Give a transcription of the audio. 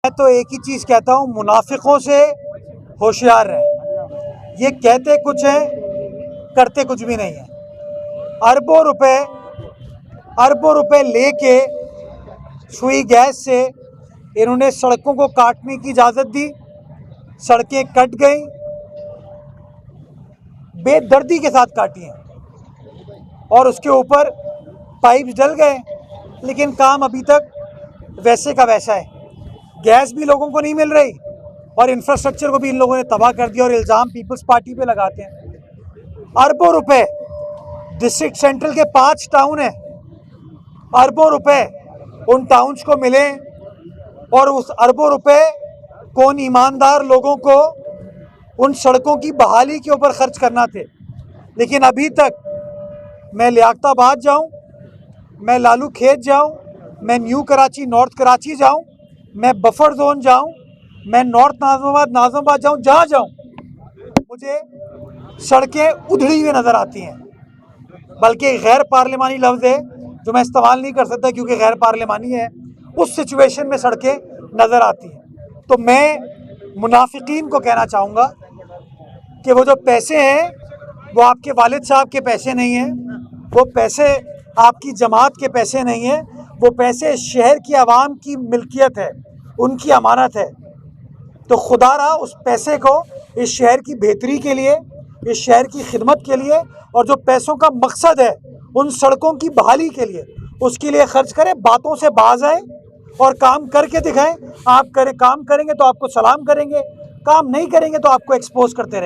मैं तो एक ही चीज़ कहता हूँ, मुनाफिकों से होशियार रहें। ये कहते कुछ हैं, करते कुछ भी नहीं है। अरबों रुपए लेके सुई गैस से इन्होंने सड़कों को काटने की इजाज़त दी, सड़कें कट गई, बेदर्दी के साथ काटी हैं और उसके ऊपर पाइप्स डल गए, लेकिन काम अभी तक वैसे का वैसा है। गैस भी लोगों को नहीं मिल रही और इंफ्रास्ट्रक्चर को भी इन लोगों ने तबाह कर दिया और इल्ज़ाम पीपल्स पार्टी पे लगाते हैं। अरबों रुपए डिस्ट्रिक्ट सेंट्रल के 5 टाउन हैं, अरबों रुपए उन टाउन्स को मिले और उस अरबों रुपए कौन ईमानदार लोगों को उन सड़कों की बहाली के ऊपर खर्च करना थे। लेकिन अभी तक मैं लियाकताबाद जाऊं, मैं लालू खेत जाऊं, मैं न्यू कराची नॉर्थ कराची जाऊं, मैं बफर जोन जाऊं, मैं नॉर्थ नाज़िमाबाद जाऊं, जहां जाऊं मुझे सड़कें उधड़ी हुई नज़र आती हैं। बल्कि गैर पार्लिमानी लफ्ज़ है जो मैं इस्तेमाल नहीं कर सकता क्योंकि गैर पार्लिमानी है, उस सिचुएशन में सड़कें नज़र आती हैं। तो मैं मुनाफिकीन को कहना चाहूँगा कि वो जो पैसे हैं वो आपके वालिद साहब के पैसे नहीं हैं, वो पैसे आपकी जमात के पैसे नहीं हैं, वो पैसे शहर की आवाम की मिल्कियत है, उनकी अमानत है। तो खुदारा उस पैसे को इस शहर की बेहतरी के लिए, इस शहर की खिदमत के लिए और जो पैसों का मकसद है उन सड़कों की बहाली के लिए, उसके लिए खर्च करें। बातों से बाज आए और काम करके दिखाएं। आप काम करेंगे तो आपको सलाम करेंगे, काम नहीं करेंगे तो आपको एक्सपोज करते रहेंगे।